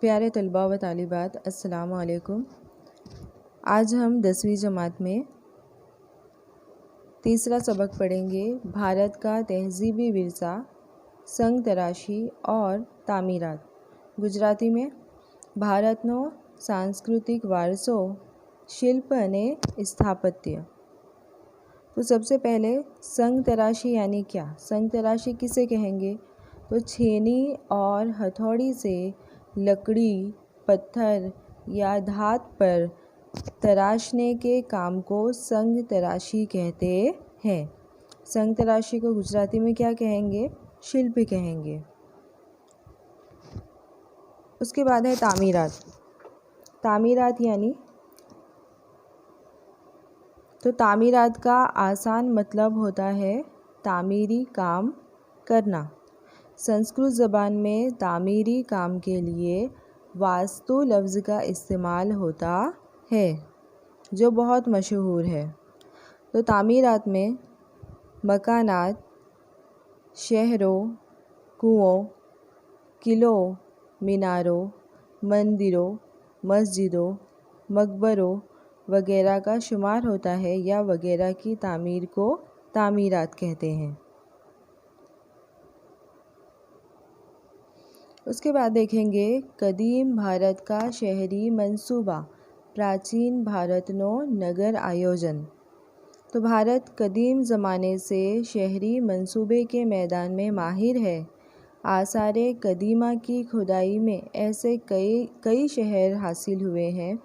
پیارے طلباء و طالبات، السلام علیکم۔ آج ہم 10ویں جماعت میں تیسرا سبق پڑھیں گے، بھارت کا تہذیبی ورثہ، سنگ تراشی اور تعمیرات۔ گجراتی میں بھارتનો સાંસ્કૃતિક વારસો શિલ્પ અને સ્થાપત્ય۔ تو سب سے پہلے سنگ تراشی یعنی کیا؟ سنگ تراشی کسے کہیں گے؟ تو چھینی اور ہتھوڑی سے لکڑی، پتھر یا دھات پر تراشنے کے کام کو سنگ تراشی کہتے ہیں۔ سنگ تراشی کو گجراتی میں کیا کہیں گے؟ شلپ کہیں گے۔ اس کے بعد ہے تعمیرات۔ تعمیرات یعنی تو تعمیرات کا آسان مطلب ہوتا ہے تعمیری کام کرنا۔ سنسکرت زبان میں تعمیری کام کے لیے واستو لفظ کا استعمال ہوتا ہے، جو بہت مشہور ہے۔ تو تعمیرات میں مکانات، شہروں، کنوؤں، قلعوں، میناروں، مندروں، مسجدوں، مقبروں وغیرہ کا شمار ہوتا ہے یا وغیرہ کی تعمیر کو تعمیرات کہتے ہیں۔ اس کے بعد دیکھیں گے قدیم بھارت کا شہری منصوبہ، پراچین بھارتનો نگر آیوجن۔ تو بھارت قدیم زمانے سے شہری منصوبے کے میدان میں ماہر ہے۔ آثار قدیمہ کی کھدائی میں ایسے کئی شہر حاصل ہوئے ہیں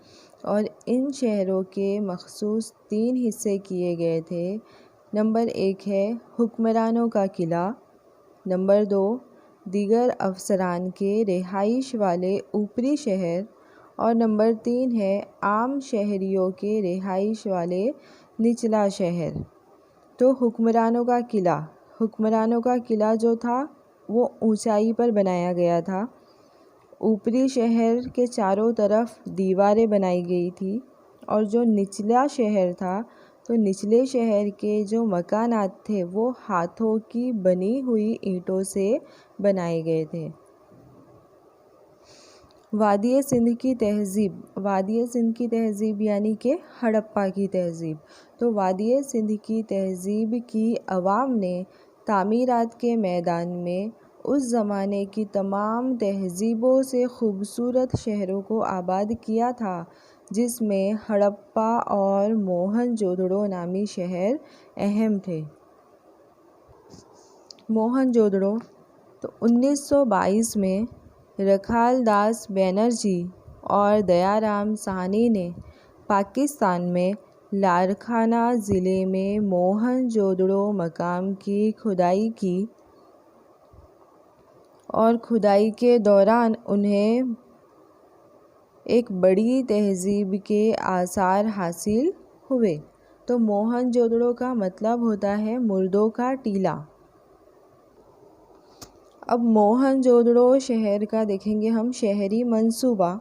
اور ان شہروں کے مخصوص 3 حصے کیے گئے تھے۔ نمبر 1 ہے حکمرانوں کا قلعہ، نمبر 2 دیگر افسران کے رہائش والے اوپری شہر، اور نمبر 3 ہے عام شہریوں کے رہائش والے نچلا شہر۔ تو حکمرانوں کا قلعہ جو تھا وہ اونچائی پر بنایا گیا تھا۔ اوپری شہر کے چاروں طرف دیواریں بنائی گئی تھی، اور جو نچلا شہر تھا تو نچلے شہر کے جو مکانات تھے وہ ہاتھوں کی بنی ہوئی اینٹوں سے بنائے گئے تھے۔ وادی سندھ کی تہذیب یعنی کہ ہڑپا کی تہذیب۔ تو وادی سندھ کی تہذیب کی عوام نے تعمیرات کے میدان میں اس زمانے کی تمام تہذیبوں سے خوبصورت شہروں کو آباد کیا تھا، جس میں ہڑپا اور موہن جودڑو نامی شہر اہم تھے۔ موہن جودڑو تو 1922 میں رکھال داس بنرجی اور دیا رام ساہنی نے پاکستان میں لاڑکانہ ضلع میں موہن جودڑو مقام کی کھدائی کی، اور کھدائی کے دوران انہیں ایک بڑی تہذیب کے آثار حاصل ہوئے۔ تو موہن جودڑو کا مطلب ہوتا ہے مردوں کا ٹیلہ۔ اب موہن جودڑو شہر کا دیکھیں گے ہم شہری منصوبہ۔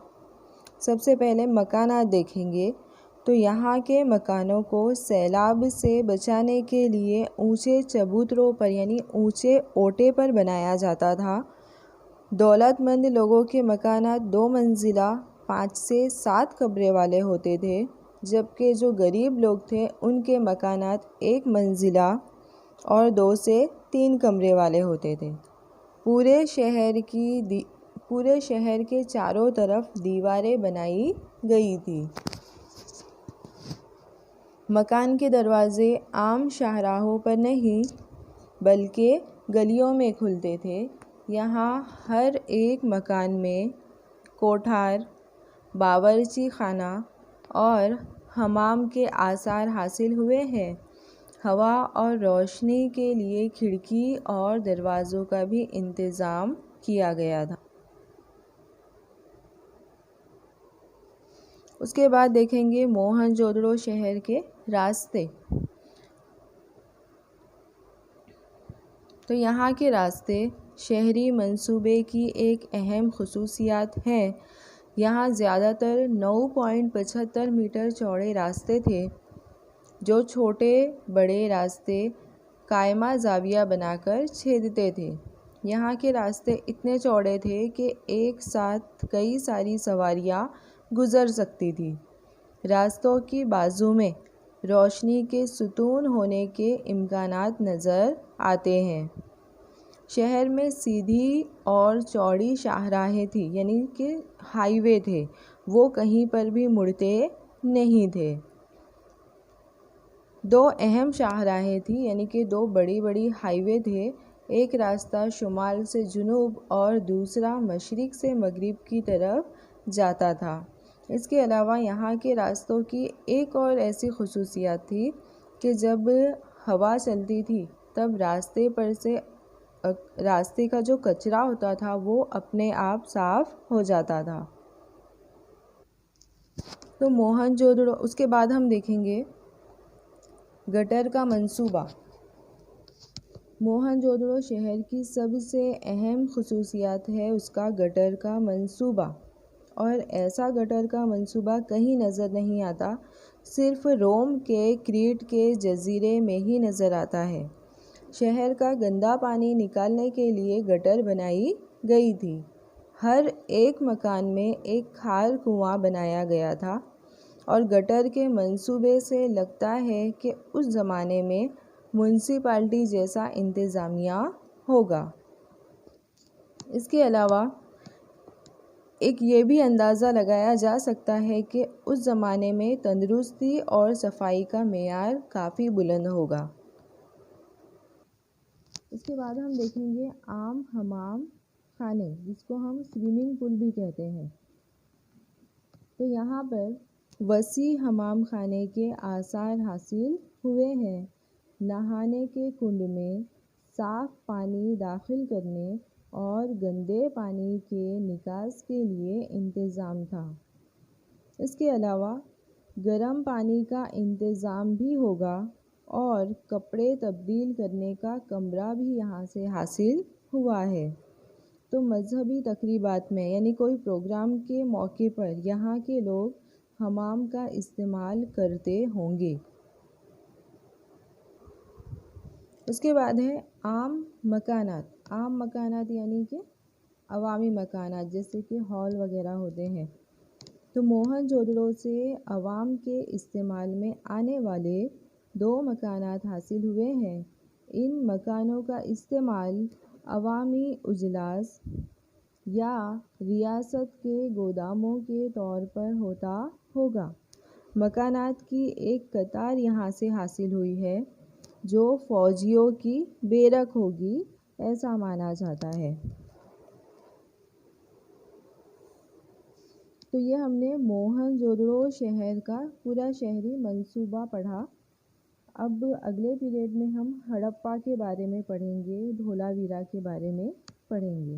سب سے پہلے مکانات دیکھیں گے، تو یہاں کے مکانوں کو سیلاب سے بچانے کے لیے اونچے چبوتروں پر یعنی اونچے اوٹے پر بنایا جاتا تھا۔ دولت مند لوگوں کے مکانات 2 منزلہ 5 سے 7 کمرے والے ہوتے تھے، جبکہ جو غریب لوگ تھے ان کے مکانات 1 منزلہ اور 2 سے 3 کمرے والے ہوتے تھے۔ پورے شہر کے چاروں طرف دیواریں بنائی گئی تھی۔ مکان کے دروازے عام شاہراہوں پر نہیں بلکہ گلیوں میں کھلتے تھے۔ یہاں ہر ایک مکان میں کوٹھار، باورچی خانہ اور حمام کے آثار حاصل ہوئے ہیں۔ ہوا اور روشنی کے لیے کھڑکی اور دروازوں کا بھی انتظام کیا گیا تھا۔ اس کے بعد دیکھیں گے موہن جودڑو شہر کے راستے۔ تو یہاں کے راستے شہری منصوبے کی ایک اہم خصوصیات ہیں۔ یہاں زیادہ تر 9.75 میٹر چوڑے راستے تھے، جو چھوٹے بڑے راستے قائمہ زاویہ بنا کر چھیدتے تھے۔ یہاں کے راستے اتنے چوڑے تھے کہ ایک ساتھ کئی ساری سواریاں گزر سکتی تھی۔ راستوں کی بازو میں روشنی کے ستون ہونے کے امکانات نظر آتے ہیں۔ شہر میں سیدھی اور چوڑی شاہراہیں تھیں، یعنی کہ ہائی وے تھے، وہ کہیں پر بھی مڑتے نہیں تھے۔ دو اہم شاہراہیں تھیں، یعنی کہ دو بڑی بڑی ہائی وے تھے، ایک راستہ شمال سے جنوب اور دوسرا مشرق سے مغرب کی طرف جاتا تھا۔ اس کے علاوہ یہاں کے راستوں کی ایک اور ایسی خصوصیت تھی کہ جب ہوا چلتی تھی تب راستے کا جو کچرا ہوتا تھا وہ اپنے آپ صاف ہو جاتا تھا۔ تو موہن جودڑو، اس کے بعد ہم دیکھیں گے گٹر کا منصوبہ۔ موہن جودڑو شہر کی سب سے اہم خصوصیت ہے اس کا گٹر کا منصوبہ، اور ایسا گٹر کا منصوبہ کہیں نظر نہیں آتا، صرف روم کے کریٹ کے جزیرے میں ہی نظر آتا ہے۔ شہر کا گندا پانی نکالنے کے لیے گٹر بنائی گئی تھی۔ ہر ایک مکان میں ایک کھار کنواں بنایا گیا تھا، اور گٹر کے منصوبے سے لگتا ہے کہ اس زمانے میں میونسپلٹی جیسا انتظامیہ ہوگا۔ اس کے علاوہ ایک یہ بھی اندازہ لگایا جا سکتا ہے کہ اس زمانے میں تندرستی اور صفائی کا معیار کافی بلند ہوگا۔ اس کے بعد ہم دیکھیں گے عام حمام خانے، جس کو ہم سوئمنگ پول بھی کہتے ہیں۔ تو یہاں پر وسیع حمام خانے کے آثار حاصل ہوئے ہیں۔ نہانے کے کنڈ میں صاف پانی داخل کرنے اور گندے پانی کے نکاس کے لیے انتظام تھا۔ اس کے علاوہ گرم پانی کا انتظام بھی ہوگا، اور کپڑے تبدیل کرنے کا کمرہ بھی یہاں سے حاصل ہوا ہے۔ تو مذہبی تقریبات میں، یعنی کوئی پروگرام کے موقع پر یہاں کے لوگ حمام کا استعمال کرتے ہوں گے۔ اس کے بعد ہے عام مکانات۔ عام مکانات یعنی کہ عوامی مکانات، جیسے کہ ہال وغیرہ ہوتے ہیں۔ تو موہن جودڑو سے عوام کے استعمال میں آنے والے 2 مکانات حاصل ہوئے ہیں۔ ان مکانوں کا استعمال عوامی اجلاس یا ریاست کے گوداموں کے طور پر ہوتا ہوگا۔ مکانات کی ایک قطار یہاں سے حاصل ہوئی ہے جو فوجیوں کی بیرک ہوگی، ایسا مانا جاتا ہے۔ تو یہ ہم نے موہن جودڑو شہر کا پورا شہری منصوبہ پڑھا۔ اب اگلے پیریڈ میں ہم ہڑپا کے بارے میں پڑھیں گے، دھولا ویرا کے بارے میں پڑھیں گے۔